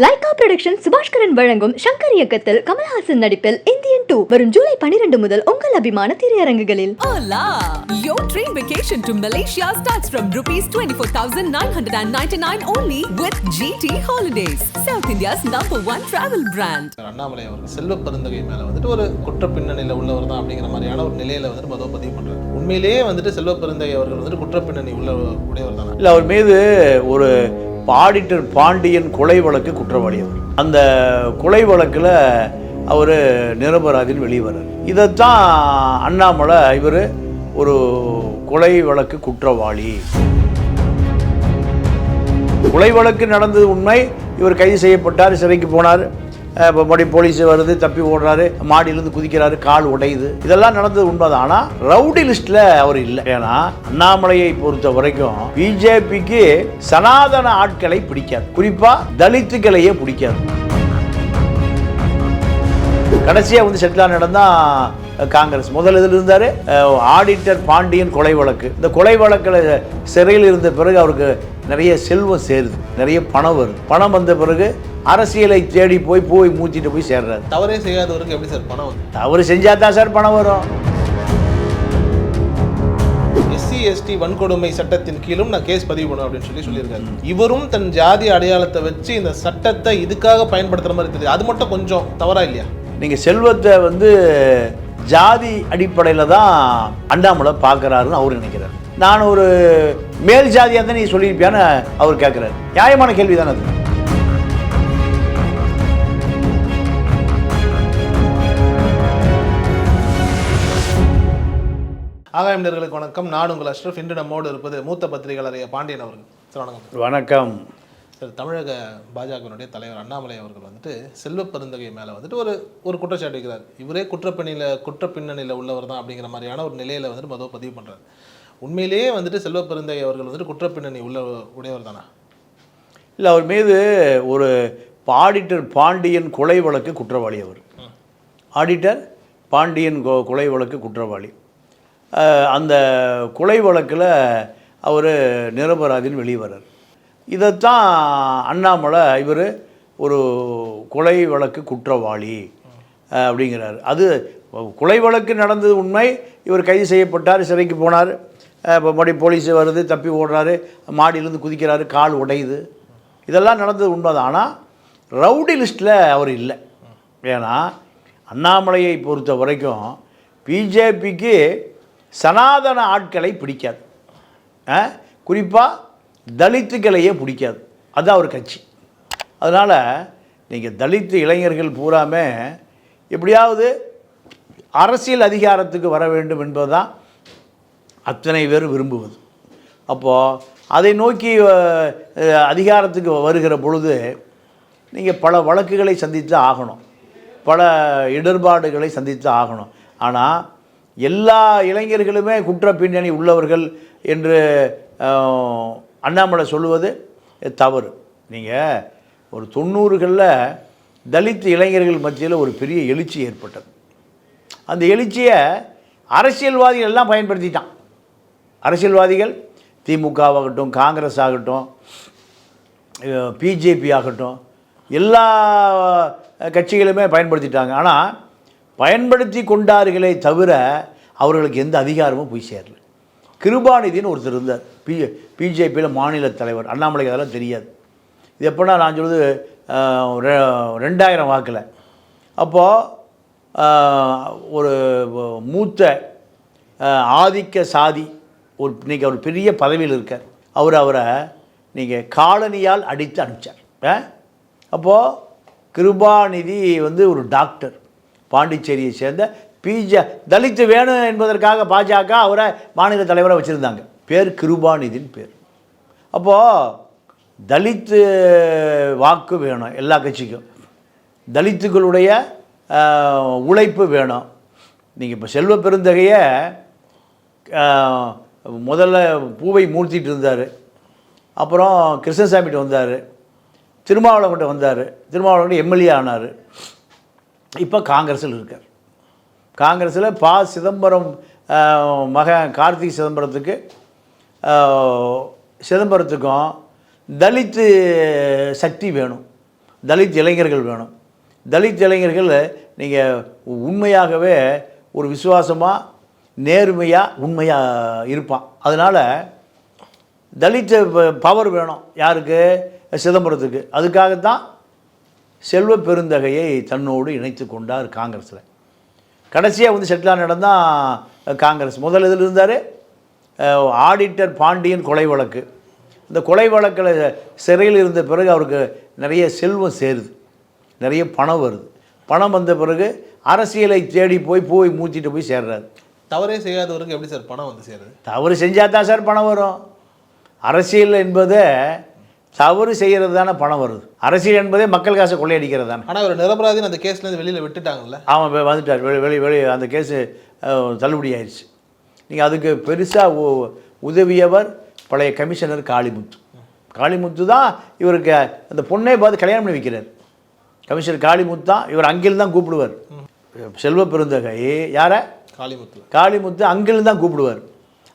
Lyca production Subaskaran வழங்கும் ஷங்கர் இயக்கத்தில் கமல்ஹாசன் நடிப்பில் இந்தியன் 2 வரும் ஜூலை 12 முதல் உங்கள் அபிமான திரையரங்குகளில். Hola! Your dream vacation to Malaysia starts from ₹24,999 only with GT Holidays, South India's #1 travel brand. Annamalai அவர்கள் செல்வ பெருந்தகை மேல வந்துட்டு ஒரு குற்ற பின்னணியில் உள்ளவர் தான் அப்படிங்கிற மாதிரியான ஒரு நிலையில வந்துட்டு மொதல் பதிவு பண்றாரு. உண்மையிலேயே வந்துட்டு செல்வ பெருந்தகை அவர்கள் வந்துட்டு குற்ற பின்னணி உடையவர் தானே? இல்லை, அவர் மீது ஒரு ஆடிட்டர் பாண்டியன் கொலை வழக்கு குற்றவாளி அவர். அந்த கொலை வழக்கில் அவர் நிரபராதின்னு வெளியே வர்றார். இதைத்தான் அண்ணாமலை இவர் ஒரு கொலை வழக்கு குற்றவாளி. கொலை வழக்கு நடந்தது உண்மை. இவர் கைது செய்யப்பட்டார், சிறைக்கு போனார். இப்போ மறுபடியும் போலீஸ் வருது, தப்பி ஓடுறாரு, மாடியிலேருந்து குதிக்கிறாரு, கால் உடையுது. இதெல்லாம் நடந்தது உண்மைதான். ஆனால் ரவுடி லிஸ்ட்டில் அவர் இல்லை. ஏன்னா அண்ணாமலையை பொறுத்த வரைக்கும் பிஜேபிக்கு சனாதன ஆட்களை பிடிக்காது, குறிப்பாக தலித்துக்களையே பிடிக்காது. கடைசியாக வந்து செட்டிலாக நடந்தால் காங்கிரஸ் முதல் இதில் இருந்தார். ஆடிட்டர் பாண்டியன் கொலை வழக்கு. இந்த கொலை வழக்கில் சிறையில் இருந்த பிறகு அவருக்கு நிறைய செல்வம் சேருது, நிறைய பணம் வருது. பணம் வந்த பிறகு அரசியலை தேடி போய் மூச்சிட்டு போய் சேர்றாரு. தவறே செய்யாதவருக்கு எப்படி சார் பணம் வரும்? தவறு செஞ்சால் தான் சார் பணம் வரும். எஸ்சி எஸ்டி வன்கொடுமை சட்டத்தின் கீழும் நான் கேஸ் பதிவு பண்ணுவேன் அப்படின்னு சொல்லியிருக்காரு. இவரும் தன் ஜாதி அடையாளத்தை வச்சு இந்த சட்டத்தை இதுக்காக பயன்படுத்துற மாதிரி தெரியுது. அது மட்டும் கொஞ்சம் தவறா இல்லையா? நீங்கள் செல்வத்தை வந்து ஜாதி அடிப்படையில் தான் அண்ணாமலை பார்க்குறாருன்னு அவர் நினைக்கிறார். நான் ஒரு மேல் ஜாதியாக தான் நீ சொல்லியிருப்பியான்னு அவர் கேட்குறாரு. நியாயமான கேள்வி தானே அது. ஆகாயம் நேயர்களுக்கு வணக்கம். நான் உங்கள் அஷ்ரஃப். இன்று நம்மோடு இருப்பது மூத்த பத்திரிகையாளர் பாண்டியன் அவர்கள். சார் வணக்கம். வணக்கம் சார், தமிழக பாஜகவினுடைய தலைவர் அண்ணாமலை அவர்கள் வந்துட்டு செல்வ பெருந்தகை மேலே வந்துட்டு ஒரு குற்றச்சாட்டு வைக்கிறார். இவரே குற்ற பின்னணியில் உள்ளவர் தான் அப்படிங்கிற மாதிரியான ஒரு நிலையில் வந்துட்டு மொதல் பதிவு பண்ணுறாரு. உண்மையிலேயே வந்துட்டு செல்வ பெருந்தகை அவர்கள் வந்துட்டு குற்ற பின்னணி உடையவர் தானே? இல்லை, அவர் மீது ஒரு ஆடிட்டர் பாண்டியன் கொலை வழக்கு குற்றவாளி அவர். ஆடிட்டர் பாண்டியன் கொலை வழக்கு குற்றவாளி. அந்த கொலை வழக்கில் அவர் நிரபராதின்னு வெளியே வர்றார். இதைத்தான் அண்ணாமலை இவர் ஒரு கொலை வழக்கு குற்றவாளி அப்படிங்கிறார். அது கொலை வழக்கு நடந்தது உண்மை. இவர் கைது செய்யப்பட்டார், சிறைக்கு போனார். இப்போ மறுபடியும் போலீஸ் வருது, தப்பி ஓடுறாரு, மாடியிலேருந்து குதிக்கிறாரு, கால் உடையுது. இதெல்லாம் நடந்தது உண்மைதான். ஆனால் ரவுடி லிஸ்ட்டில் அவர் இல்லை. ஏன்னா அண்ணாமலையை பொறுத்த வரைக்கும் பிஜேபிக்கு சனாதன ஆட்களை பிடிக்காது, குறிப்பாக தலித்துக்களையே பிடிக்காது. அதுதான் அவர் கட்சி. அதனால் நீங்கள் தலித்து இளைஞர்கள் பூராமே எப்படியாவது அரசியல் அதிகாரத்துக்கு வர வேண்டும் என்பது தான் அத்தனை பேர் விரும்புவது. அப்போது அதை நோக்கி அதிகாரத்துக்கு வருகிற பொழுது நீங்கள் பல வழக்குகளை சந்தித்து ஆகணும், பல இடர்பாடுகளை சந்தித்து ஆகணும். ஆனால் எல்லா இளைஞர்களுமே குற்ற பின்னணி உள்ளவர்கள் என்று அண்ணாமலை சொல்லுவது தவறு. நீங்கள் ஒரு 90களில் தலித் இளைஞர்கள் மத்தியில் ஒரு பெரிய எழுச்சி ஏற்பட்டது. அந்த எழுச்சியை அரசியல்வாதிகள் எல்லாம் பயன்படுத்திட்டான். அரசியல்வாதிகள் திமுகவாகட்டும், காங்கிரஸ் ஆகட்டும், பிஜேபி ஆகட்டும், எல்லா கட்சிகளுமே பயன்படுத்திட்டாங்க. ஆனால் பயன்படுத்தி கொண்டார்களே தவிர அவர்களுக்கு எந்த அதிகாரமும் போய் சேரல. கிருபாநிதினு ஒருத்தர் இருந்தார், பிஜேபியில் மாநில தலைவர். அண்ணாமலைக்கு அதெல்லாம் தெரியாது. இது எப்போனா நான் சொல்லுது 2000 வாக்கில். அப்போது ஒரு மூத்த ஆதிக்க சாதி இன்றைக்கி அவர் பெரிய பதவியில் இருக்கார். அவரை நீங்கள் காலனியால் அடித்து அனுப்பிச்சார். அப்போது கிருபாநிதி வந்து ஒரு டாக்டர், பாண்டிச்சேரியை சேர்ந்த தலித்து வேணும் என்பதற்காக பாஜக அவரை மாநில தலைவரை வச்சுருந்தாங்க. பேர் கிருபாநிதின்னு பேர். அப்போது தலித்து வாக்கு வேணும் எல்லா கட்சிக்கும், தலித்துகளுடைய உழைப்பு வேணும். நீங்கள் இப்போ செல்வ பெருந்தகையை முதல்ல பூவை மூழ்த்திட்டு இருந்தார், அப்புறம் கிருஷ்ணசாமிகிட்ட வந்தார், திருமாவளவன்கிட்ட வந்தார், திருமாவளவன் எம்எல்ஏ ஆனார். இப்போ காங்கிரஸில் இருக்கார். காங்கிரஸில் சிதம்பரம் மகன் கார்த்திக் சிதம்பரத்துக்கும் தலித்து சக்தி வேணும், தலித் இளைஞர்கள் வேணும். தலித் இளைஞர்கள் நீங்கள் உண்மையாகவே ஒரு விசுவாசமாக நேர்மையாக உண்மையாக இருப்பான். அதனால் தலித் பவர் வேணும். யாருக்கு? சிதம்பரத்துக்கு. அதுக்காகத்தான் செல்வ பெருந்தகையை தன்னோடு இணைத்து கொண்டார் காங்கிரஸில். கடைசியாக வந்து செட்டிலாக நடந்தால் காங்கிரஸ். முதல் இதில் இருந்தார் ஆடிட்டர் பாண்டியன் கொலை வழக்கு. இந்த கொலை வழக்கில் சிறையில் இருந்த பிறகு அவருக்கு நிறைய செல்வம் சேருது, நிறைய பணம் வருது. பணம் வந்த பிறகு அரசியலை தேடி போய் பூவை மூச்சிட்டு போய் சேர்றாரு. தவறே செய்யாதவருக்கு எப்படி சார் பணம் வந்து சேருது? தவறு செஞ்சால் தான் சார் பணம் வரும். அரசியல் என்பதை தவறு செய்கிறது தானே பணம் வருது. அரசியல் என்பதே மக்கள் காசை கொள்ளையடிக்கிறது தானே. ஆனால் ஒரு நிரபராதின்னு அந்த கேஸ்லேருந்து வெளியில் விட்டுட்டாங்கல்ல. அவன் வந்துட்டார், வெளி அந்த கேஸு தள்ளுபடி ஆயிடுச்சு. நீங்கள் அதுக்கு பெருசாக உதவியவர் பழைய கமிஷனர் காளிமுத்து. காளிமுத்து தான் இவருக்கு அந்த பொண்ணை பார்த்து கல்யாணம் பண்ணி வைக்கிறார். கமிஷனர் காளிமுத்து தான். இவர் அங்கில் தான் கூப்பிடுவார். செல்வ பெருந்தகை யாரை? காளிமுத்து அங்கில் தான் கூப்பிடுவார்.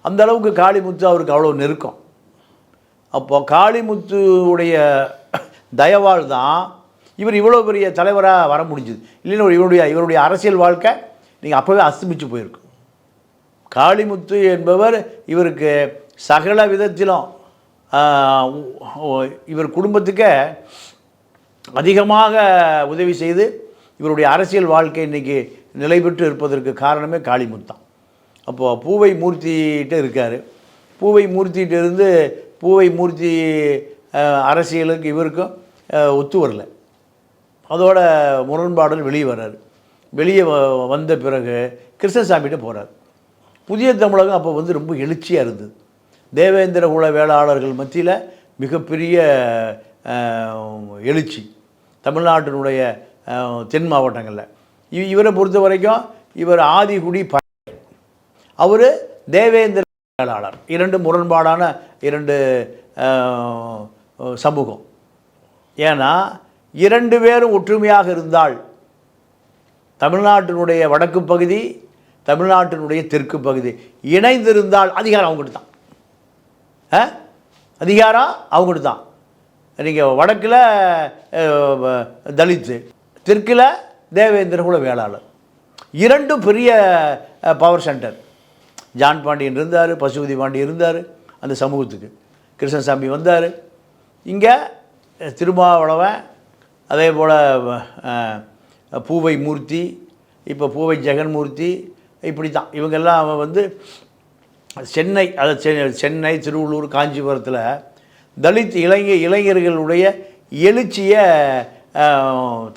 அந்த அளவுக்கு காளிமுத்து அவருக்கு அவ்வளோ நெருக்கம். அப்போ காளிமுத்துடைய தயவால் தான் இவர் இவ்வளோ பெரிய தலைவராக வர முடிஞ்சுது. இல்லைன்னா இவருடைய அரசியல் வாழ்க்கை நீங்கள் அப்போவே அஸ்தமிச்சு போயிருக்கும். காளிமுத்து என்பவர் இவருக்கு சகல விதத்திலும் இவர் குடும்பத்துக்கு அதிகமாக உதவி செய்து இவருடைய அரசியல் வாழ்க்கை இன்றைக்கி நிலை பெற்று இருப்பதற்கு காரணமே காளிமுத்து தான். அப்போது பூவை மூர்த்திகிட்ட இருக்கார். பூவை மூர்த்திகிட்ட இருந்து பூவை மூர்த்தி அரசியலுக்கு இவருக்கும் ஒத்து வரல. அதோட முரண்பாடல் வெளியே வர்றார். வெளியே வந்த பிறகு கிருஷ்ணசாமிகிட்ட போகிறார். புதிய தமிழகம் அப்போ வந்து ரொம்ப எழுச்சியாக இருந்தது. தேவேந்திர குல வேளாளர்கள் மத்தியில் மிகப்பெரிய எழுச்சி தமிழ்நாட்டினுடைய தென் மாவட்டங்களில். இவரை பொறுத்த வரைக்கும் இவர் ஆதிகுடி அவர் தேவேந்திர வேளாளர். இரண்டு முரண்பாடான இரண்டு சமூகம். ஏன்னா இரண்டு பேரும் ஒற்றுமையாக இருந்தால் தமிழ்நாட்டினுடைய வடக்கு பகுதி, தமிழ்நாட்டினுடைய தெற்கு பகுதி இணைந்திருந்தால் அதிகாரம் அவங்ககிட்ட தான். அதிகாரம் அவங்ககிட்ட தான். நீங்கள் வடக்கில் தலித்து, தெற்கில் தேவேந்திர குல வேளாளர். இரண்டும் பெரிய பவர் சென்டர். ஜான் பாண்டியன் இருந்தார், பசுபதி பாண்டியன் இருந்தார் அந்த சமூகத்துக்கு. கிருஷ்ணசாமி வந்தார். இங்கே திருமாவளவன், அதே போல் பூவை மூர்த்தி, இப்போ பூவை ஜெகன்மூர்த்தி, இப்படி தான் இவங்கெல்லாம் வந்து சென்னை, சென்னை, திருவள்ளூர், காஞ்சிபுரத்தில் தலித் இளைஞர்களுடைய எழுச்சியை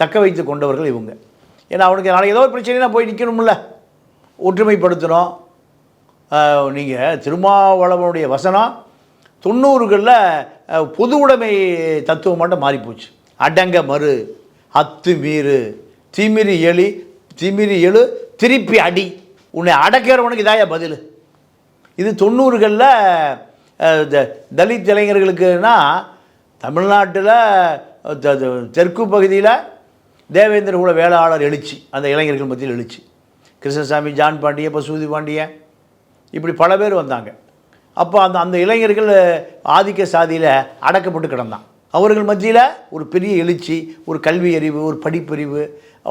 தக்க வைத்து கொண்டவர்கள் இவங்க. ஏன்னா அவனுக்கு நாளைக்கு ஏதோ ஒரு பிரச்சனைனா போய் நிற்கணும்ல, ஒற்றுமைப்படுத்தணும். நீங்கள் திருமாவளவனுடைய வசனம் 90களில் பொது உடைமை தத்துவம் மட்டும் மாறிப்போச்சு. அடங்க மறு, அத்து மீறு, திமிரி எழு, திருப்பி அடி, உன்னை அடக்கிறவனுக்கு இதாயா பதில். இது 90களில் தலித் இளைஞர்களுக்குன்னா தமிழ்நாட்டில் தெற்கு பகுதியில் தேவேந்திர குல வேளாளர் எழுச்சி, அந்த இளைஞர்கள் மத்தியில் எழுச்சி. கிருஷ்ணசாமி, ஜான் பாண்டியன், பசுபதி பாண்டியன், இப்படி பல பேர் வந்தாங்க. அப்போ அந்த இளைஞர்கள் ஆதிக்க சாதியில் அடக்கப்பட்டு கிடந்தான். அவர்கள் மத்தியில் ஒரு பெரிய எழுச்சி, ஒரு கல்வி அறிவு, ஒரு படிப்பறிவு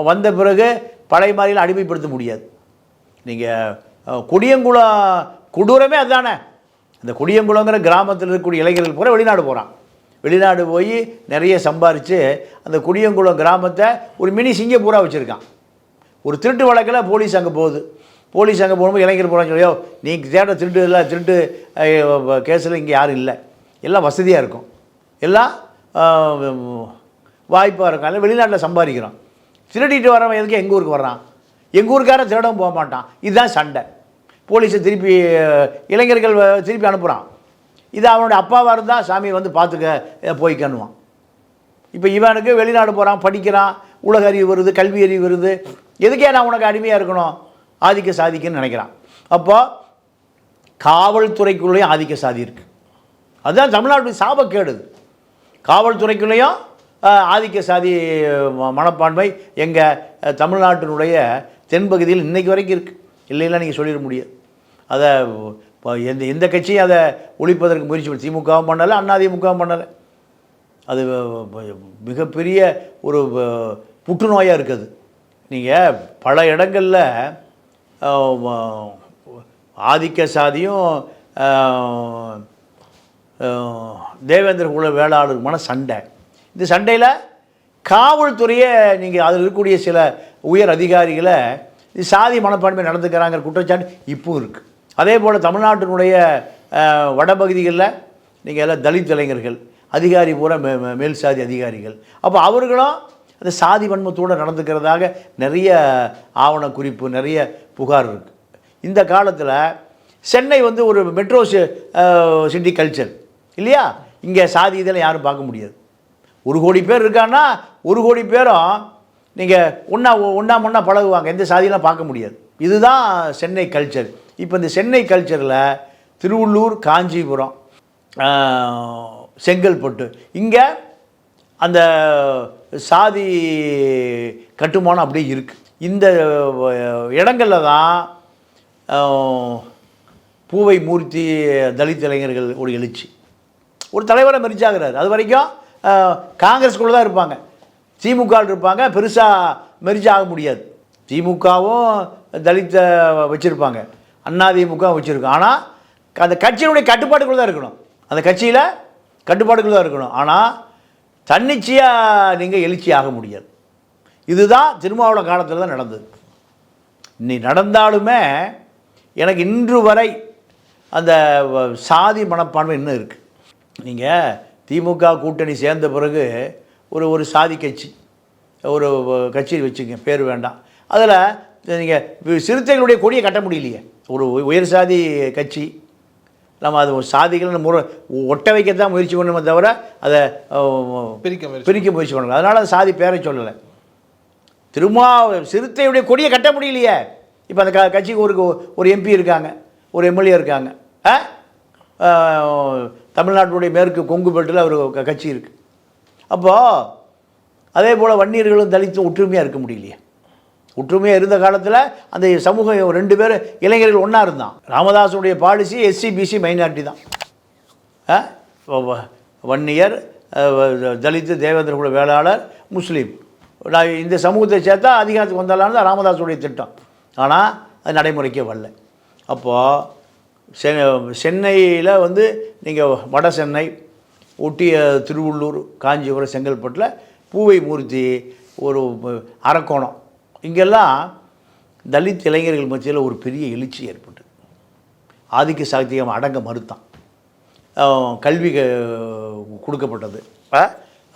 வந்த பிறகு பழைய மாதிரியில் அடிமைப்படுத்த முடியாது. நீங்கள் கொடியங்குளம் கொடூரமே அதுதானே. அந்த கொடியங்குளங்கிற கிராமத்தில் இருக்கக்கூடிய இளைஞர்கள் பூரா வெளிநாடு போகிறான். வெளிநாடு போய் நிறைய சம்பாரித்து அந்த கொடியங்குளம் கிராமத்தை ஒரு மினி சிங்கப்பூராக வச்சுருக்கான். ஒரு திருட்டு வழக்கில் போலீஸ் அங்கே போகுது. போலீஸ் அங்கே போகும்போது இளைஞர் போகிறான்னு சொல்லியோ, நீங்கள் தேட திருட்டு இல்லை, திருட்டு கேஸில் இங்கே யாரும் இல்லை, எல்லாம் வசதியாக இருக்கும், எல்லாம் வாய்ப்பாக இருக்கும். அதில் வெளிநாட்டில் சம்பாதிக்கிறோம். திருடிட்டு வரவன் எதுக்கு எங்கள் ஊருக்கு வர்றான்? எங்கள் ஊருக்காரன் திருடவும் போக மாட்டான். இதுதான் சண்டை. போலீஸை திருப்பி இளைஞர்கள் திருப்பி அனுப்புகிறான். இது அவனுடைய அப்பாவாக இருந்தால் சாமி வந்து பார்த்துக்க போய்க்கணுவான். இப்போ இவனுக்கு வெளிநாடு போகிறான், படிக்கிறான், உலக அறிவு வருது, கல்வி அறிவு வருது, எதுக்கே நான் உனக்கு அடிமையாக இருக்கணும், ஆதிக்க சாதிக்குன்னு நினைக்கிறான். அப்போ காவல்துறைக்குள்ளேயும் ஆதிக்க சாதி இருக்குது. அதுதான் தமிழ்நாட்டுடைய சாபக்கேடு. காவல்துறைக்குள்ளேயும் ஆதிக்க சாதி மனப்பான்மை எங்கள் தமிழ்நாட்டினுடைய தென்பகுதியில் இன்றைக்கு வரைக்கும் இருக்குது. இல்லைன்னா நீங்கள் சொல்லிட முடியாது. அதை எந்த கட்சியும் அதை ஒழிப்பதற்கு முயற்சி பண்ணி திமுகவும் பண்ணலை, அதிமுகவும் பண்ணலை. அது மிகப்பெரிய ஒரு புற்றுநோயாக இருக்குது. நீங்கள் பல இடங்களில் ஆதிக்க சாதியும் தேவேந்திர குல வேளாளருமான சண்டை. இந்த சண்டையில் காவல்துறையை நீங்கள் அதில் இருக்கக்கூடிய சில உயர் அதிகாரிகளை இது சாதி மனப்பான்மை நடந்துக்கிறாங்கிற குற்றச்சாட்டு இப்பவும் இருக்குது. அதே போல் தமிழ்நாட்டினுடைய வடபகுதிகளில் நீங்கள் எல்லாம் தலித் இளைஞர்கள் அதிகாரி பூரா மேல் சாதி அதிகாரிகள். அப்போ அவர்களும் அந்த சாதி வன்மத்தோடு நடந்துக்கிறதாக நிறைய ஆவண குறிப்பு, நிறைய புகார் இருக்குது. இந்த காலத்தில் சென்னை வந்து ஒரு மெட்ரோ சிட்டி கல்ச்சர் இல்லையா? இங்கே சாதி இதெல்லாம் யாரும் பார்க்க முடியாது. 1 கோடி பேர் இருக்கான்னா 1 கோடி பேரும் நீங்கள் ஒன்றா பழகுவாங்க. எந்த சாதியெலாம் பார்க்க முடியாது. இதுதான் சென்னை கல்ச்சர். இப்போ இந்த சென்னை கல்ச்சரில் திருவள்ளூர், காஞ்சிபுரம், செங்கல்பட்டு இங்கே அந்த சாதி கட்டுமானம் அப்படியே இருக்குது. இந்த இடங்களில் தான் பூவை மூர்த்தி தலித் இளைஞர்கள் ஒரு எழுச்சி, ஒரு தலைவரை மெரிச்சாகிறார். அது வரைக்கும் காங்கிரஸ்குள்ளே தான் இருப்பாங்க, திமுக இருப்பாங்க, பெருசாக மெரிச்சு ஆக முடியாது. திமுகவும் தலித்தை வச்சுருப்பாங்க, அதிமுக வச்சுருக்கோம். ஆனால் அந்த கட்சியினுடைய கட்டுப்பாட்டுக்குள்ளே தான் இருக்கணும், அந்த கட்சியில் கட்டுப்பாட்டுக்குள்ளே தான் இருக்கணும். ஆனால் தன்னிச்சையாக நீங்கள் எழுச்சி ஆக முடியாது. இதுதான் திருமாவளவன் காலத்தில் தான் நடந்தது. நீ நடந்தாலுமே எனக்கு இன்று வரை அந்த சாதி மனப்பான்மை இன்னும் இருக்குது. நீங்கள் திமுக கூட்டணி சேர்ந்த பிறகு ஒரு சாதி கட்சி, ஒரு கட்சி வச்சுங்க, பேர் வேண்டாம், அதில் நீங்கள் சிறுத்தைகளுடைய கொடியை கட்ட முடியலையே. ஒரு உயர் சாதி கட்சி, நம்ம அது சாதிகள் ஒட்ட வைக்கத்தான் முயற்சி பண்ணணுமே தவிர அதை பிரிக்க முயற்சி பண்ணல. அதனால் அது சாதி பேரை சொல்லலை. சிறுத்தையுடைய கொடியை கட்ட முடியலையே. இப்போ அந்த கட்சிக்கு ஒரு எம்பி இருக்காங்க, ஒரு எம்எல்ஏ இருக்காங்க. தமிழ்நாட்டுடைய மேற்கு கொங்கு பெல்ட்டில் ஒரு கட்சி இருக்குது. அப்போது அதே போல் வன்னியர்களும் தலித்தும் ஒற்றுமையாக இருக்க முடியலையே. ஒற்றுமையாக இருந்த காலத்தில் அந்த சமூகம் 2 பேர் இளைஞர்கள் ஒன்றா இருந்தான். ராமதாஸுடைய பாலிசி SC/BC மைனாரிட்டி தான். வன்னியர், தலித்து, தேவேந்திர குல வேளாளர், முஸ்லீம், இந்த சமூகத்தை சேர்த்தா அதிகாரத்துக்கு வந்தாலான்னு தான் ராமதாஸுடைய திட்டம். ஆனால் அது நடைமுறைக்கே வரல. அப்போது சென்னையில் வந்து நீங்கள் வட சென்னை ஒட்டிய திருவள்ளூர், காஞ்சிபுரம், செங்கல்பட்டில் பூவை மூர்த்தி ஒரு அரக்கோணம், இங்கெல்லாம் தலித் இளைஞர்கள் மத்தியில் ஒரு பெரிய எழுச்சி ஏற்பட்டு ஆதிக்க சாத்தியம் அடங்க மறுத்தான். கல்வி கொடுக்கப்பட்டது.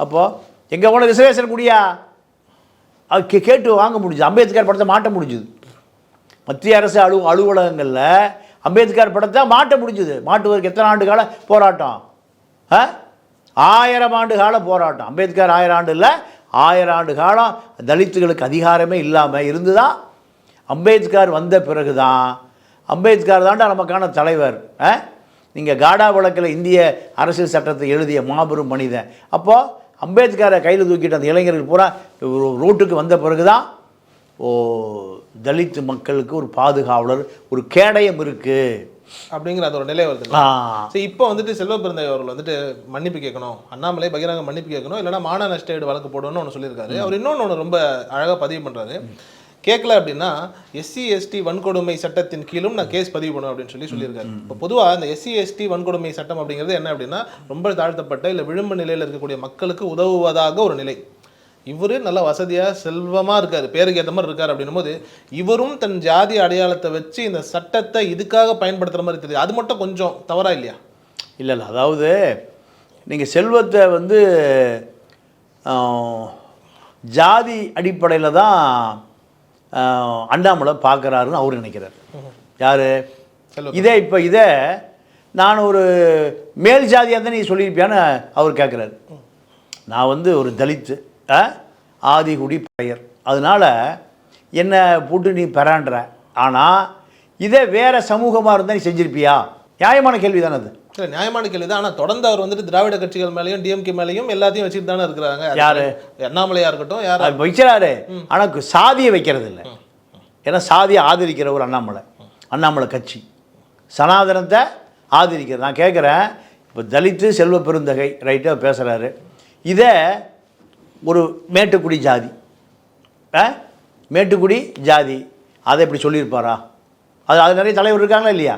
அப்போது எங்கே போன ரிசர்வேஷன் கூடியா கேட்டு வாங்க முடிஞ்சுது. அம்பேத்கர் படத்தை மாட்ட முடிஞ்சுது. மத்திய அரசு அலுவலகங்களில் அம்பேத்கர் படத்தை மாட்ட முடிஞ்சுது. மாட்டுவதற்கு எத்தனை ஆண்டு கால போராட்டம்? 1000 ஆண்டு கால போராட்டம். அம்பேத்கர் 1000 ஆண்டு இல்லை, 1000 ஆண்டு காலம் தலித்துகளுக்கு அதிகாரமே இல்லாமல் இருந்து தான் அம்பேத்கர் வந்த பிறகு தான் அம்பேத்கர் தாண்டா நமக்கான தலைவர். நீங்கள் காடா வழக்கில் இந்திய அரசியல் சட்டத்தை எழுதிய மாபெரும் மனிதன். அப்போது அம்பேத்கரை கையில் தூக்கிட்டு அந்த இளைஞர்கள் பூரா ரோட்டுக்கு வந்த பிறகு தான் தலித் மக்களுக்கு ஒரு பாதுகாவலர், ஒரு கேடயம் இருக்குது அப்படிங்கிற அது ஒரு நிலை வருது. சரி, இப்போ வந்துட்டு செல்வ பெருந்தகை அவர்கள் வந்துட்டு மன்னிப்பு கேட்கணும், அண்ணாமலை பகிரங்க மன்னிப்பு கேட்கணும், இல்லைனா மான நஷ்ட வழக்கு போடணும்னு ஒன்று சொல்லியிருக்காரு. அவர் இன்னொன்று ரொம்ப அழகாக பதிவு பண்ணுறாரு. கேட்கல அப்படின்னா SC/ST வன்கொடுமை சட்டத்தின் கீழும் நான் கேஸ் பதிவு பண்ணுவேன் அப்படின்னு சொல்லியிருக்காரு. இப்போ பொதுவாக இந்த SC/ST வன்கொடுமை சட்டம் அப்படிங்கிறது என்ன அப்படின்னா, ரொம்ப தாழ்த்தப்பட்ட இல்லை விளிம்பு நிலையில் இருக்கக்கூடிய மக்களுக்கு உதவுவதாக ஒரு நிலை. இவர் நல்ல வசதியாக செல்வமாக இருக்கார், பேருக்கு ஏற்ற மாதிரி இருக்கார். அப்படின்னும் போது இவரும் தன் ஜாதி அடையாளத்தை வச்சு இந்த சட்டத்தை இதுக்காக பயன்படுத்துகிற மாதிரி தெரியுது. அது மட்டும் கொஞ்சம் தவறா இல்லையா? இல்லை, அதாவது நீங்கள் செல்வத்தை வந்து ஜாதி அடிப்படையில் தான் அண்ணாமலை பார்க்குறாருன்னு அவர் நினைக்கிறார். யார்? இதை நான் ஒரு மேல் ஜாதியாக தான் நீ சொல்லியிருப்பியான்னு அவர் கேட்குறாரு. நான் வந்து ஒரு தலித்து, ஆதிகுடி பெயர், அதனால் என்னை போட்டு நீ பெறான்ற. ஆனால் இதே வேறு சமூகமாக இருந்தால் நீ செஞ்சிருப்பியா? நியாயமான கேள்வி தானே அது. இல்லை, நியாயமான கேள்வி தான். ஆனால் தொடர்ந்து அவர் வந்துட்டு திராவிட கட்சிகள் மேலேயும் DMK மேலேயும் எல்லாத்தையும் வச்சுட்டு தானே இருக்கிறாங்க. யார்? அண்ணாமலையாக இருக்கட்டும், யார் வைக்கிறாரு. ஆனால் சாதியை வைக்கிறது இல்லை. ஏன்னா சாதியை ஆதரிக்கிற ஒரு அண்ணாமலை கட்சி சனாதனத்தை ஆதரிக்கிறது. நான் கேட்குறேன், இப்போ தலித்து செல்வ பெருந்தகை ரைட்டாக பேசுகிறாரு. இதை ஒரு மேட்டுக்குடி ஜாதி மேட்டுக்குடி ஜாதி அதை இப்படி சொல்லியிருப்பாரா? அது நிறைய தலைவர் இருக்காங்களா இல்லையா?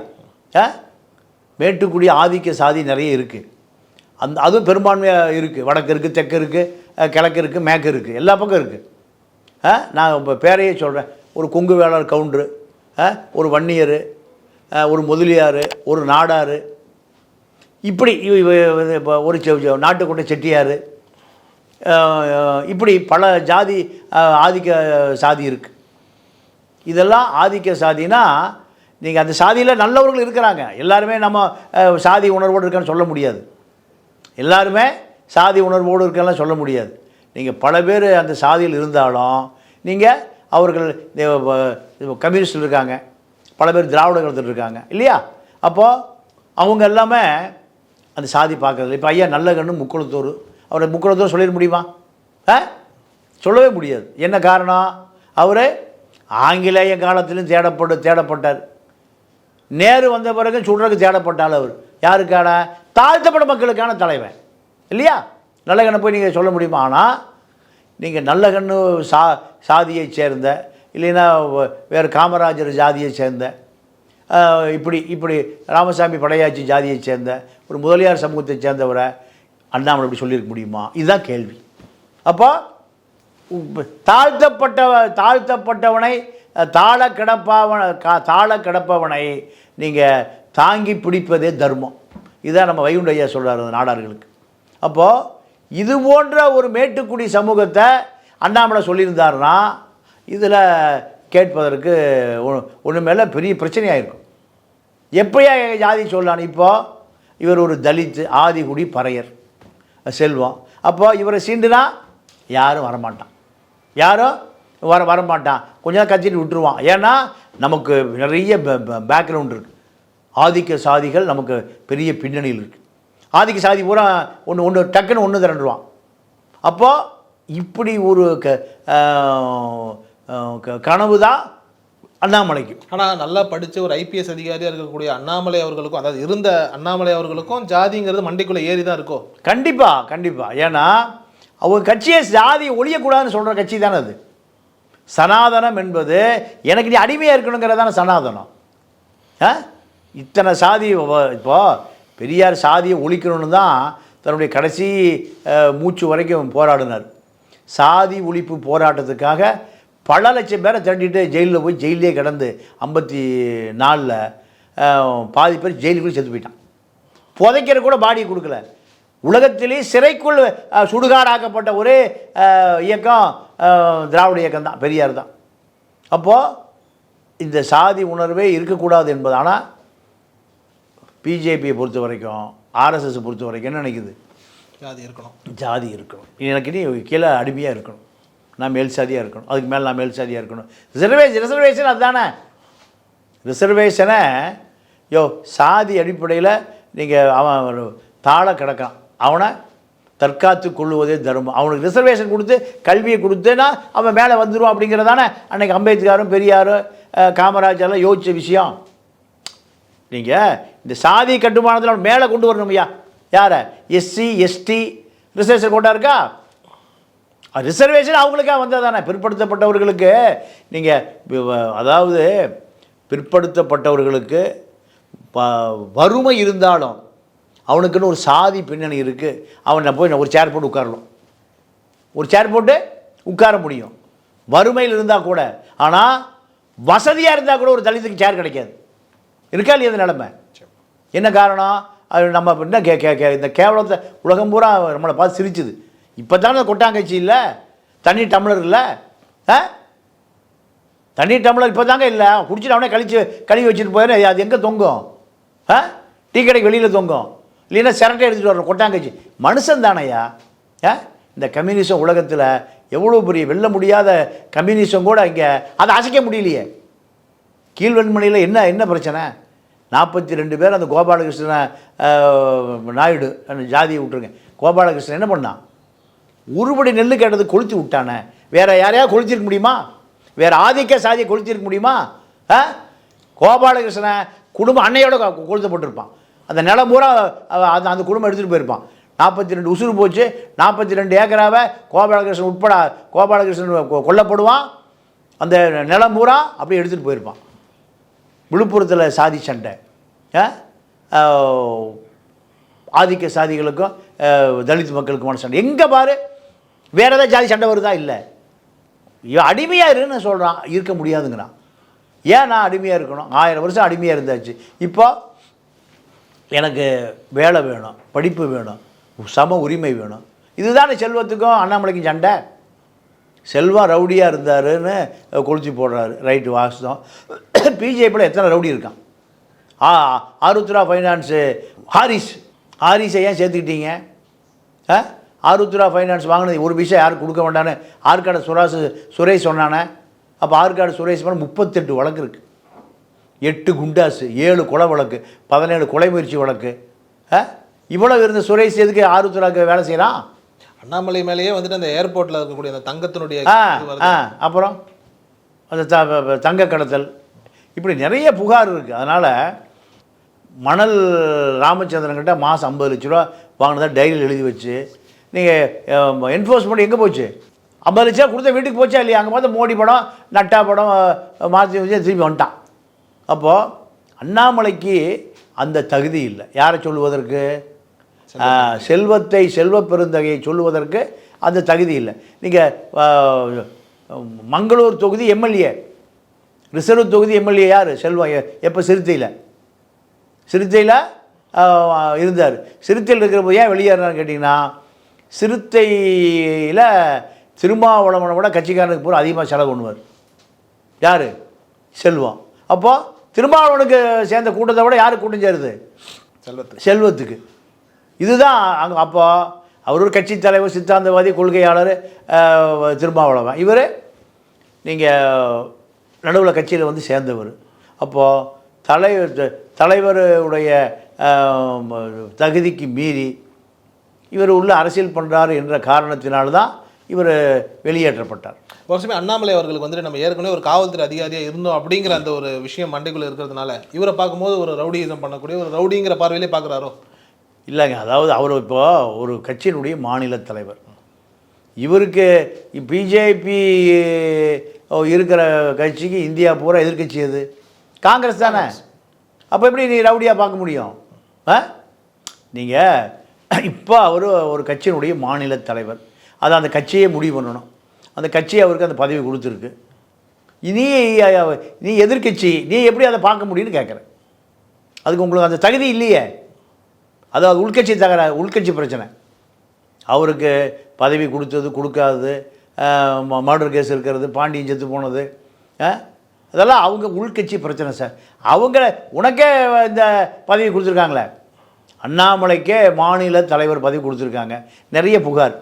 மேட்டுக்குடி ஆதிக்க சாதி நிறைய இருக்குது. அதுவும் பெரும்பான்மையாக இருக்குது. வடக்கு இருக்குது, தெற்கு இருக்குது, கிழக்கு இருக்குது, மேற்கு இருக்குது, எல்லா பக்கம் இருக்குது. நான் இப்போ பேரையே சொல்கிறேன். ஒரு கொங்கு வேளாளர் கவுண்டரு, ஒரு வன்னியர், ஒரு முதலியார், ஒரு நாடார், இப்படி இப்போ ஒரு நாட்டுக்கோட்டை செட்டியார், இப்படி பல ஜாதி ஆதிக்க சாதி இருக்குது. இதெல்லாம் ஆதிக்க சாதினா நீங்கள் அந்த சாதியில் நல்லவர்கள் இருக்கிறாங்க. எல்லாருமே நம்ம சாதி உணர்வோடு இருக்கான்னு சொல்ல முடியாது. எல்லாருமே சாதி உணர்வோடு இருக்கலாம் சொல்ல முடியாது. நீங்கள் பல பேர் அந்த சாதியில் இருந்தாலும் நீங்கள் அவர்கள் கம்யூனிஸ்டில் இருக்காங்க, பல பேர் திராவிட கருத்தில் இருக்காங்க இல்லையா? அப்போது அவங்க எல்லாமே அந்த சாதி பார்க்குறது. இப்போ ஐயா நல்லகண்ணு முக்குளத்தூர், அவரை முக்குளத்தூர் சொல்லிட முடியுமா? சொல்லவே முடியாது. என்ன காரணம்? அவர் ஆங்கிலேய காலத்திலும் தேடப்பட்டார். நேரு வந்த பிறகு சுடுறதுக்கு தேடப்பட்டால் அவர் யாருக்கான? தாழ்த்தப்பட்ட மக்களுக்கான தலைவன் இல்லையா? நல்லகண்ணை போய் நீங்கள் சொல்ல முடியுமா? ஆனால் நீங்கள் நல்லகண்ணு சாதியை சேர்ந்த, இல்லைன்னா வேறு காமராஜர் ஜாதியை சேர்ந்த, இப்படி ராமசாமி படையாச்சி ஜாதியை சேர்ந்த ஒரு முதலியார் சமூகத்தை சேர்ந்தவரை அண்ணாமலை இப்படி சொல்லியிருக்க முடியுமா? இதுதான் கேள்வி. அப்போ தாழ்த்தப்பட்டவனை தாழ கிடப்பவனை நீங்கள் தாங்கி பிடிப்பதே தர்மம். இதுதான் நம்ம வைகுண்ட ஐயா சொல்கிறார் நாடார்களுக்கு. அப்போது இது போன்ற ஒரு மேட்டுக்குடி சமூகத்தை அண்ணாமலை சொல்லியிருந்தாருன்னா இதில் கேட்பதற்கு ஒன்று மேலே பெரிய பிரச்சனையாக இருக்கும். எப்பயா ஜாதி சொல்லலான்னு? இப்போது இவர் ஒரு தலித் ஆதிகுடி பறையர் செல்வம். அப்போது இவரை சீண்டுனா யாரும் வரமாட்டான், வரமாட்டான். கொஞ்ச நேரம் கத்திட்டு விட்டுருவான். ஏன்னா நமக்கு நிறைய பேக்ரவுண்ட் இருக்குது. ஆதிக்க சாதிகள் நமக்கு பெரிய பின்னணியில் இருக்குது. ஆதிக்க சாதி பூரா ஒன்று டக்குன்னு ஒன்று திரண்டுருவான். அப்போது இப்படி ஒரு கனவு தான் அண்ணாமலைக்கு. ஆனால் நல்லா படித்து ஒரு ஐபிஎஸ் அதிகாரியாக இருக்கக்கூடிய அண்ணாமலை அவர்களுக்கும், அதாவது இருந்த அண்ணாமலை அவர்களுக்கும் ஜாதிங்கிறது மண்டைக்குள்ளே ஏறி தான் இருக்கும். கண்டிப்பாக. ஏன்னா அவங்க கட்சியை ஜாதி ஒழியக்கூடாதுன்னு சொல்கிற கட்சி தானே அது. சனாதனம் என்பது எனக்கு நீ அடிமையாக இருக்கணுங்கிறதான சனாதனம். இத்தனை சாதி இப்போது பெரியார் சாதியை ஒழிக்கணும்னு தான் தன்னுடைய கடைசி மூச்சு வரைக்கும் போராடினார். சாதி ஒழிப்பு போராட்டத்துக்காக பல லட்சம் பேரை திரட்டிட்டு ஜெயிலில் போய் ஜெயிலே கிடந்து 54 பாதி பேர் ஜெயிலுக்குள்ளே செத்து போயிட்டான். புதைக்கிற கூட பாடியை கொடுக்கல. உலகத்திலேயே சிறைக்குள் சுடுகாடாக்கப்பட்ட ஒரே இயக்கம் திராவிட இயக்கம் தான், பெரியார் தான். அப்போது இந்த சாதி உணர்வே இருக்கக்கூடாது என்பது. ஆனால் பிஜேபியை பொறுத்த வரைக்கும், ஆர்எஸ்எஸ் பொறுத்த வரைக்கும் என்ன நினைக்குது? ஜாதி இருக்கணும். எனக்கு நீ கீழே அடிமையாக இருக்கணும், நான் மேல் சாதியாக இருக்கணும், அதுக்கு மேலே நான் மேல் சாதியாக இருக்கணும். ரிசர்வேஷன் அதுதானே. ரிசர்வேஷனை சாதி அடிப்படையில் நீங்கள் அவன் தாழ கிடக்கான், அவனை தற்காத்து கொள்ளுவதே தர்மம். அவனுக்கு ரிசர்வேஷன் கொடுத்து கல்வியை கொடுத்தேன்னா அவன் மேலே வந்துடுவான் அப்படிங்கிறதானே அன்றைக்கி அம்பேத்கரும் பெரியாரும் காமராஜரெலாம் யோசித்த விஷயம். நீங்கள் இந்த சாதி கட்டுமானத்தில் அவன் மேலே கொண்டு வரணும். ஐயா யாரை? எஸ்சி எஸ்டி ரிசர்வேஷன் கோட்டா இருக்கா? ரிசர்வேஷன் அவங்களுக்காக வந்தது தானே. பிற்படுத்தப்பட்டவர்களுக்கு நீங்கள் அதாவது பிற்படுத்தப்பட்டவர்களுக்கு வறுமை இருந்தாலும் அவனுக்குன்னு ஒரு சாதி பின்னணி இருக்குது. அவனை போய் ஒரு சேர் போட்டு உட்காரலாம், ஒரு சேர் போட்டு உட்கார முடியும் வறுமையில் இருந்தால் கூட. ஆனால் வசதியாக இருந்தால் கூட ஒரு தலித்துக்கு சேர் கிடைக்காது. இருக்கா இல்லையா? அந்த நிலைமை என்ன காரணம்? அது நம்ம என்ன இந்த கேவலத்தை உலகம் பூரா நம்மளை பார்த்து சிரிச்சுது. இப்போ தானே கொட்டாங்கச்சி இல்லை, தண்ணி டம்ளர் இல்லை, தண்ணி டம்ளர் இப்போ தாங்க இல்லை. குடிச்சிட்டு அவனே கழுவி வச்சுட்டு போயிடும். அது எங்கே தொங்கும்? டீ கடைக்கு வெளியில் தொங்கும், இல்லைன்னா சிரட்டை எடுத்துகிட்டு வர்றோம் கொட்டாங்கச்சி. மனுஷன் தானையா? இந்த கம்யூனிசம் உலகத்தில் எவ்வளோ பெரிய வெல்ல முடியாத கம்யூனிசம் கூட இங்கே அதை அசைக்க முடியலையே. கீழ்வெண்மணியில் என்ன பிரச்சனை? 42 பேர் அந்த கோபாலகிருஷ்ண நாயுடு அந்த ஜாதியை விட்டுருங்க. கோபாலகிருஷ்ணன் என்ன பண்ணான்? உருப்படி நெல்லு கேட்டது கொளுத்தி விட்டானே. வேறு யாரையாவது கொளுத்திருக்க முடியுமா? வேறு ஆதிக்க சாதியை கொளுத்திருக்க முடியுமா? கோபாலகிருஷ்ணன் குடும்பம் அன்னையோட கொளுத்தப்பட்டிருப்பான். அந்த நிலம் பூரா அந்த குடும்பம் எடுத்துகிட்டு போயிருப்பான். 42 உசுறு போச்சு. 42 ஏக்கராவை கோபாலகிருஷ்ணன் உட்பட கோபாலகிருஷ்ணன் கொல்லப்படுவான். அந்த நிலம் பூரா அப்படியே எடுத்துகிட்டு போயிருப்பான். விழுப்புரத்தில் சாதி சண்டை, ஆதிக்க சாதிகளுக்கும் தலித் மக்களுக்குமான சண்டை. எங்கே பாரு வேறு ஏதாவது ஜாதி சண்டை வருதா? இல்லை. இவன் அடிமையாக இருன்னு சொல்கிறான், இருக்க முடியாதுங்கிறான். ஏன் நான் அடிமையாக இருக்கணும்? 1000 வருஷம் அடிமையாக இருந்தாச்சு. இப்போ எனக்கு வேலை வேணும், படிப்பு வேணும், சம உரிமை வேணும். இதுதானே செல்வத்துக்கும் அண்ணாமலைக்கும் சண்டை. செல்வம் ரவுடியாக இருந்தாருன்னு கொளுத்தி போடுறாரு, ரைட்டு வாஸ்தம். பிஜேபியில் எத்தனை ரவுடி இருக்கான்? ஆருத்ரா ஃபைனான்ஸு ஹாரிஸை ஏன் சேர்த்துக்கிட்டீங்க? ஆருத்ரா ஃபைனான்ஸ் வாங்கினது ஒரு விஷயம் யாருக்கு கொடுக்க வேண்டான்னு ஆற்காடு சுரேஷ் சொன்னானே. அப்போ ஆற்காடு சுரேஷ் மேலே 38 வழக்கு இருக்குது. 8 குண்டாசு, 7 கொலை வழக்கு, 17 கொலை முயற்சி வழக்கு. இவ்வளவு இருந்த சுரேஷ் எதுக்கு ஆருத்ராவுக்கு வேலை செய்கிறான்? அண்ணாமலை மேலேயே வந்துட்டு அந்த ஏர்போர்ட்டில் இருக்கக்கூடிய அந்த தங்கத்தினுடைய அப்புறம் அந்த தங்க கடத்தல், இப்படி நிறைய புகார் இருக்குது. அதனால் மணல் ராமச்சந்திரன்கிட்ட மாதம் 50 லட்ச ரூபா வாங்கினதா டைரியில் எழுதி வச்சு நீங்கள் என்ஃபோர்ஸ்மெண்ட் எங்கே போச்சு? 50 லட்ச ரூபா கொடுத்த வீட்டுக்கு போச்சா இல்லையா? அங்கே பார்த்து மோடி படம், நட்டா படம் மாற்றி வச்சு திரும்பி வந்துட்டான். அப்போது அண்ணாமலைக்கு அந்த தகுதி இல்லை. யாரை சொல்லுவதற்கு? செல்வ பெருந்தகையை சொல்லுவதற்கு அந்த தகுதி இல்லை. நீங்கள் மங்களூர் தொகுதி எம்எல்ஏ, ரிசர்வ் தொகுதி எம்எல்ஏ யார்? செல்வம். எப்போ? சிறுத்தையில் இருந்தார். சிறுத்தையில் இருக்கிறப்போ ஏன் வெளியேறான்னு கேட்டிங்கன்னா, சிறுத்தையில் திருமாவளவனை விட கட்சிக்காரனுக்கு பூரா அதிகமாக செலவு பண்ணுவார். யார்? செல்வம். அப்போது திருமாவளவனுக்கு சேர்ந்த கூட்டத்தை விட யாருக்கு கூட்டம் சேருது? செல்வத்துக்கு. இதுதான் அங்கே. அப்போ அவர் ஒரு கட்சி தலைவர், சித்தாந்தவாதி, கொள்கையாளர் திருமாவளவன். இவர் நீங்கள் நடுவில் கட்சியில் வந்து சேர்ந்தவர். அப்போது தலைவருடைய தகுதிக்கு மீறி இவர் உள்ள அரசியல் பண்ணுறாரு என்ற காரணத்தினால்தான் இவர் வெளியேற்றப்பட்டார். ஒரு சமயம் அண்ணாமலை அவர்களுக்கு வந்துட்டு நம்ம ஏற்கனவே ஒரு காவல்துறை அதிகாரியாக இருந்தோம் அப்படிங்கிற அந்த ஒரு விஷயம் மண்டைக்குள்ளே இருக்கிறதுனால இவரை பார்க்கும்போது ஒரு ரவுடிசம் பண்ணக்கூடிய ஒரு ரவுடிங்கிற பார்வையிலே பார்க்குறாரோ? இல்லைங்க, அதாவது அவர் இப்போ ஒரு கட்சியினுடைய மாநில தலைவர். இவருக்கு பிஜேபி இருக்கிற கட்சிக்கு இந்தியா பூரா எதிர்கட்சி எது? காங்கிரஸ் தானே. அப்போ எப்படி நீ ரவுடியாக பார்க்க முடியும்? நீங்கள் இப்போ அவர் ஒரு கட்சியினுடைய மாநில தலைவர். அதை அந்த கட்சியே முடிவு பண்ணணும். அந்த கட்சி அவருக்கு அந்த பதவி கொடுத்துருக்கு. நீ எதிர்கட்சி, நீ எப்படி அதை பார்க்க முடியும்னு கேட்குறேன். அதுக்கு உங்களுக்கு அந்த தகுதி இல்லையே. அதாவது உள்கட்சி பிரச்சனை. அவருக்கு பதவி கொடுத்தது, கொடுக்காதது, மர்டர் கேஸ் இருக்கிறது, பாண்டியன் செத்து போனது, அதெல்லாம் அவங்க உள்கட்சி பிரச்சனை சார். உனக்கே இந்த பதவி கொடுத்துருக்காங்களே, அண்ணாமலைக்கே மாநில தலைவர் பதவி கொடுத்துருக்காங்க. நிறைய புகார்.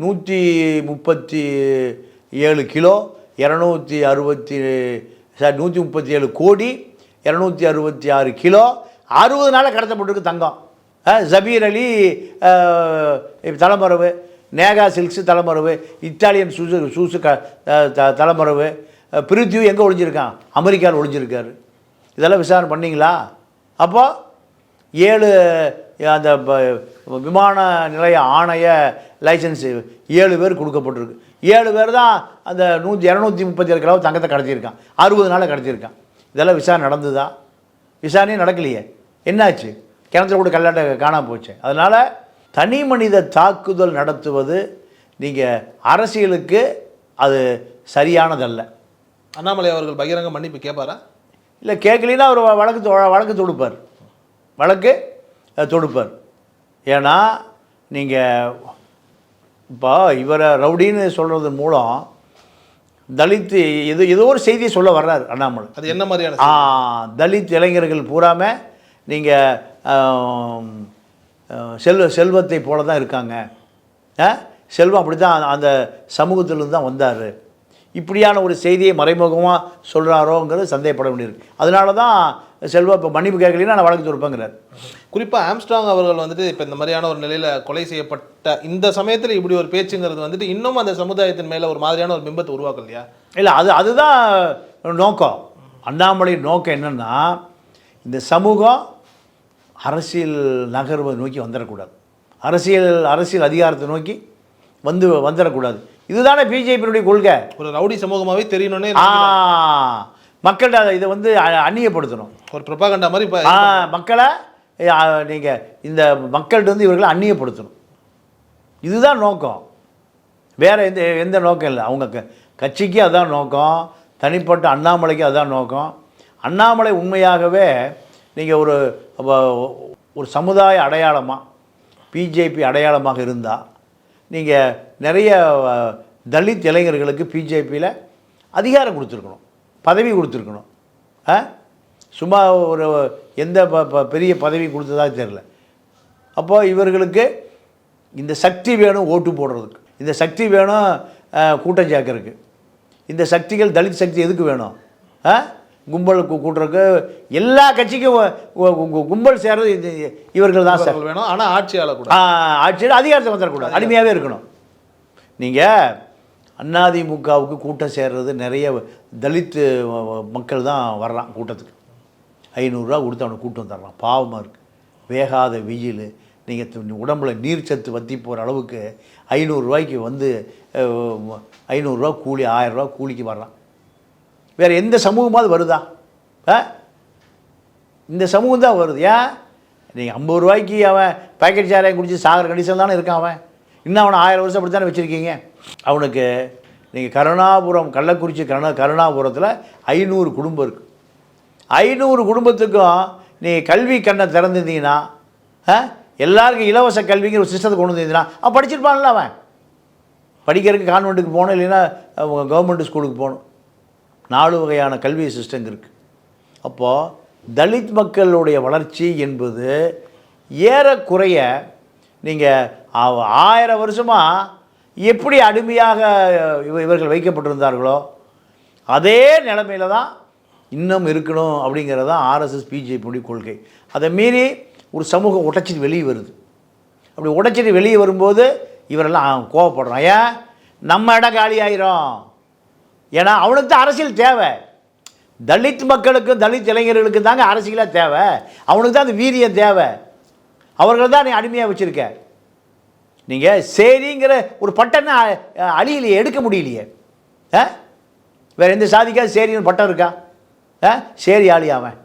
137 கிலோ 137 கோடி 266 கிலோ 60 நாளில் கடத்தப்பட்டிருக்கு தங்கம். ஜபீர் அலி தலைமறைவு, நேகா சில்க்ஸு தலைமறைவு, இத்தாலியன் ஷூஸு தலைமறைவு, பிரித்யூ எங்கே ஒழிஞ்சிருக்கான்? அமெரிக்காவில் ஒழிஞ்சிருக்காரு. இதெல்லாம் விசாரணை பண்ணிங்களா? அப்போது 7 அந்த விமான நிலைய ஆணைய லைசன்ஸு 7 பேர் கொடுக்கப்பட்டிருக்கு. 7 பேர் தான் அந்த 237 கிலோ தங்கத்தை கடத்தியிருக்கான். 60 நாளில் கடத்தியிருக்கான். இதெல்லாம் விசாரணை நடந்துதா? விசாரணையும் நடக்கலையே. என்னாச்சு? கிணத்துல கூட கல்லாட்ட காணாமல் போச்சு. அதனால் தனி மனித தாக்குதல் நடத்துவது நீங்கள் அரசியலுக்கு அது சரியானதல்ல. அண்ணாமலை அவர்கள் பகிரங்க மன்னிப்பு கேட்பாரா? இல்லை, கேட்கலின்னா அவர் வழக்கு தொடுப்பார். ஏன்னா நீங்கள் இப்போ இவரை ரவுடின்னு சொல்கிறது மூலம் தலித் ஏதோ ஒரு செய்தியை சொல்ல வர்றாரு அண்ணாமலை. அது என்ன மாதிரியான? தலித் இளைஞர்கள் பூராமல் நீங்கள் செல்வத்தை போல தான் இருக்காங்க. செல்வம் அப்படி தான் அந்த சமூகத்திலிருந்து தான் வந்தார். இப்படியான ஒரு செய்தியை மறைமுகமாக சொல்கிறாரோங்கிறது சந்தேகப்பட வேண்டியிருக்கு. அதனால தான் செல்வம் இப்போ மன்னிப்பு கேட்கலன்னா நான் வழக்கு தொடுப்பேங்கிறார். குறிப்பாக ஆம்ஸ்ட்ராங் அவர்கள் வந்துட்டு இப்போ இந்த மாதிரியான ஒரு நிலையில் கொலை செய்யப்பட்ட இந்த சமயத்தில் இப்படி ஒரு பேச்சுங்கிறது வந்துட்டு இன்னும் அந்த சமுதாயத்தின் மேலே ஒரு மாதிரியான ஒரு பிம்பத்தை உருவாக்கும் இல்லையா? இல்லை, அதுதான் நோக்கம். அண்ணாமலை நோக்கம் என்னென்னா, இந்த சமூகம் அரசியல் நகர்வை நோக்கி வந்துடக்கூடாது, அரசியல் அதிகாரத்தை நோக்கி வந்துடக்கூடாது. இதுதானே பிஜேபியினுடைய கொள்கை. ஒரு ரவுடி சமூகமாகவே தெரியணும்னே மக்கள்கிட்ட இதை அந்நியப்படுத்தணும். ஒரு ப்ரொபகண்டா மாதிரி மக்களை நீங்கள் இந்த மக்கள்கிட்ட இவர்களை அந்நியப்படுத்தணும். இதுதான் நோக்கம், வேறு எந்த நோக்கம் இல்லை. அவங்க கட்சிக்கு அதான் நோக்கம், தனிப்பட்ட அண்ணாமலைக்கு அதான் நோக்கம். அண்ணாமலை உண்மையாகவே நீங்கள் ஒரு சமுதாய அடையாளமாக, பிஜேபி அடையாளமாக இருந்தால் நீங்கள் நிறைய தலித் இளைஞர்களுக்கு பிஜேபியில் அதிகாரம் கொடுத்துருக்கணும், பதவி கொடுத்துருக்கணும். சும்மா ஒரு எந்த பெரிய பதவி கொடுத்ததாக தெரில. அப்போது இவர்களுக்கு இந்த சக்தி வேணும் ஓட்டு போடுறதுக்கு, இந்த சக்தி வேணும் கூட்டம் சேர்க்கறதுக்கு. இந்த சக்திகள் தலித் சக்தி எதுக்கு வேணும்? கும்பல் கூட்டுறதுக்கு. எல்லா கட்சிக்கும் கும்பல் சேர்றது இவர்கள் தான் சார் வேணும். ஆனால் ஆட்சியாளர் அதிகாரத்தை வந்துடக்கூடாது, அடிமையாகவே இருக்கணும். நீங்கள் அதிமுகவுக்கு கூட்டம் சேர்றது நிறைய தலித் மக்கள் தான் வர்றான் கூட்டத்துக்கு. 500 கொடுத்து அவனை கூட்டம் தர்றான். பாவமாக இருக்குது, வேகாத வெயில், நீங்கள் உடம்புல நீர் சத்து வற்றி போகிற அளவுக்கு 500 ரூபாய்க்கு 500 ரூபா கூலி, 1000 ரூபா கூலிக்கு வர்றான். வேறு எந்த சமூகமாவது வருதா? இந்த சமூகம் தான் வருது. ஏன் நீங்கள் 50 ரூபாய்க்கு அவன் பேக்கெட் சாராயம் குடிச்சு சாகிற கண்டிஷன் தானே இருக்கான் அவன். இன்னும் அவனை 1000 வருஷம் அப்படி தானே வச்சுருக்கீங்க. அவனுக்கு நீங்கள் கருணாபுரம், கள்ளக்குறிச்சி கருணாபுரத்தில் 500 குடும்பம் இருக்குது. 500 குடும்பத்துக்கும் நீங்கள் கல்வி கண்ணை திறந்துருந்தீங்கன்னா, எல்லாருக்கும் இலவச கல்விங்கிற ஒரு சிஸ்டத்தை கொண்டு வந்திருந்தீங்கன்னா அவன் படிச்சிருப்பான்ல. அவன் படிக்கிறதுக்கு கான்வெண்ட்டுக்கு போகணும், இல்லைன்னா கவர்மெண்ட் ஸ்கூலுக்கு போகணும். 4 வகையான கல்வி சிஸ்டம் இருக்குது. அப்போது தலித் மக்களுடைய வளர்ச்சி என்பது ஏறக்குறைய நீங்கள் 1000 வருஷமாக எப்படி அடிமையாக இவர்கள் வைக்கப்பட்டிருந்தார்களோ அதே நிலைமையில தான் இன்னும் இருக்கணும் அப்படிங்கிறது தான் ஆர்எஸ்எஸ் பிஜேபியுடைய கொள்கை. அதை மீறி ஒரு சமூகம் உடைச்சிட்டு வெளியே வருது. அப்படி உடைச்சிட்டு வெளியே வரும்போது இவரெல்லாம் கோவப்படுறான். ஏன் நம்ம இடம் காலி ஆயிரும்? ஏன்னா அவனுக்கு தான் அரசியல் தேவை. தலித் மக்களுக்கும் தலித் இளைஞர்களுக்கு தாங்க அரசியலாக தேவை. அவனுக்கு தான் அந்த வீரியம் தேவை. அவர்கள் தான் நீ அடிமையாக வச்சுருக்க. நீங்கள் சரிங்கிற ஒரு பட்டனை அழியிலையே, எடுக்க முடியலையே. வேறு எந்த சாதிக்காது சரின்னு பட்டம் இருக்கா? சேரி ஆளி அவன்.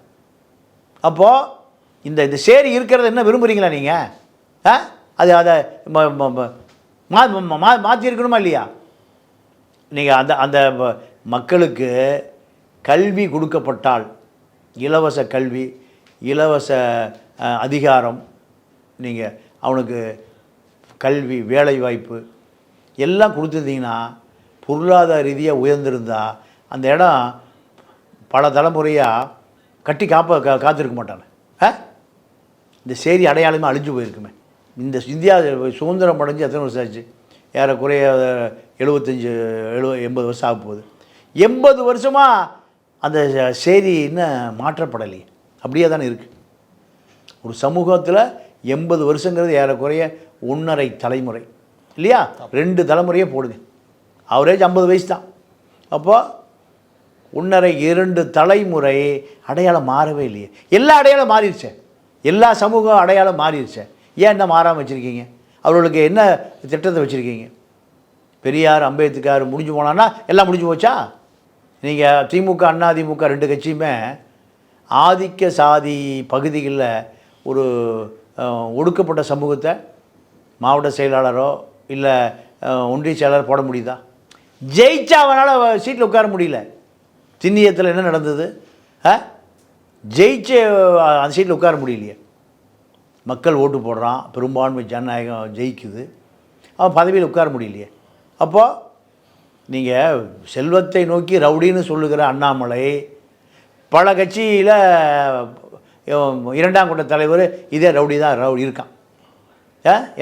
அப்போது இந்த சேரி இருக்கிறத என்ன விரும்புகிறீங்களா நீங்கள்? அதை மாற்றி இருக்கணுமா இல்லையா? நீங்கள் அந்த மக்களுக்கு கல்வி கொடுக்கப்பட்டால், இலவச கல்வி, இலவச அதிகாரம், நீங்கள் அவனுக்கு கல்வி, வேலைவாய்ப்பு எல்லாம் கொடுத்துருந்தீங்கன்னா, பொருளாதார ரீதியாக உயர்ந்திருந்தா அந்த இடம் பல தலைமுறையாக கட்டி காத்திருக்க மாட்டானே. இந்த சேரி அடையாளமே அழிஞ்சு போயிருக்குமே. இந்த இந்தியா சுதந்திரம் அடைஞ்சு எத்தனை வருஷம் ஆச்சு? ஏறக்குறைய 75-80 வருஷம் ஆக போகுது. 80 வருஷமாக அந்த சேரி இன்னும் மாற்றப்படலையே, அப்படியே தானே இருக்குது. ஒரு சமூகத்தில் 80 வருஷங்கிறது ஏறக்குறைய 1.5 தலைமுறை இல்லையா? 2 தலைமுறையே போடுங்க, அவரேஜ் 50 வயசு தான். அப்போது 1.5-2 தலைமுறை அடையாளம் மாறவே இல்லையே. எல்லா அடையாளம் மாறிடுச்சே, எல்லா சமூக அடையாளம் மாறிடுச்சே. ஏன் என்ன மாறாமல் வச்சுருக்கீங்க? அவர்களுக்கு என்ன திட்டத்தை வச்சுருக்கீங்க? பெரியார், அம்பேத்கர் முடிஞ்சு போனான்னா எல்லாம் முடிஞ்சு போச்சா? நீங்கள் திமுக, அதிமுக 2 கட்சியுமே ஆதிக்க சாதி பகுதிகளில் ஒரு ஒடுக்கப்பட்ட சமூகத்தை மாவட்ட செயலாளரோ இல்லை ஒன்றிய செயலாளர் போட முடியுதா? ஜெயிச்சா அவனால் சீட்டில் உட்கார முடியல. திண்ணியத்தில் என்ன நடந்தது? ஜெயிச்சு அந்த சீட்டில் உட்கார முடியலையே. மக்கள் ஓட்டு போடுறான், பெரும்பான்மை ஜனநாயகம் ஜெயிக்குது, அவன் பதவியில் உட்கார முடியலையே. அப்போது நீங்கள் செல்வத்தை நோக்கி ரவுடின்னு சொல்லுகிற அண்ணாமலை பல கட்சியில் 2ஆம் கட்ட தலைவர் இதே ரவுடி தான் இருக்கான்.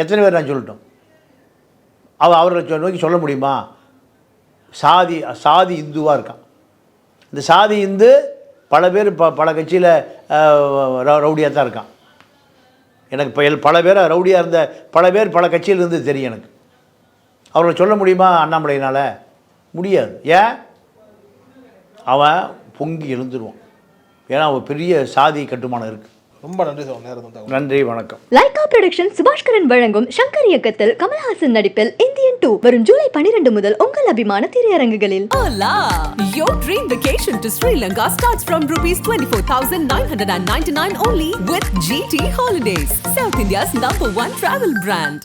எத்தனை பேர் நான் சொல்லட்டும்? அவர்களை நோக்கி சொல்ல முடியுமா? சாதி இந்துவாக இருக்கான். இந்த சாதி இந்து பல பேர் பல கட்சியில் ரவுடியாக தான் இருக்கான். எனக்கு இப்போ பல பேர் ரவுடியாக இருந்த பல பேர் பல கட்சியில் இருந்து தெரியும் எனக்கு. அவர்களை சொல்ல முடியுமா அண்ணாமலையினால்? முடியாது. ஏன்? அவன் பொங்கி எழுந்துருவான். ஏன்னா அவன் பெரிய சாதி கட்டுமானம் இருக்குது. ரொம்ப நன்றி சார் நேரம் தந்தாங்க. நன்றி, வணக்கம். லைகா புரொடக்ஷன் சுபாஷ்கரன் வழங்கும் சங்கர் இயக்கத்தில் கமல்ஹாசன் நடிப்பில் இந்தியன் 2 வரும் ஜூலை 12 முதல் உங்கள் அபிமான திரையரங்குகளில். Hola! Your dream vacation to Sri Lanka starts from rupees 24,999 only with GT Holidays, South India's #1 travel brand.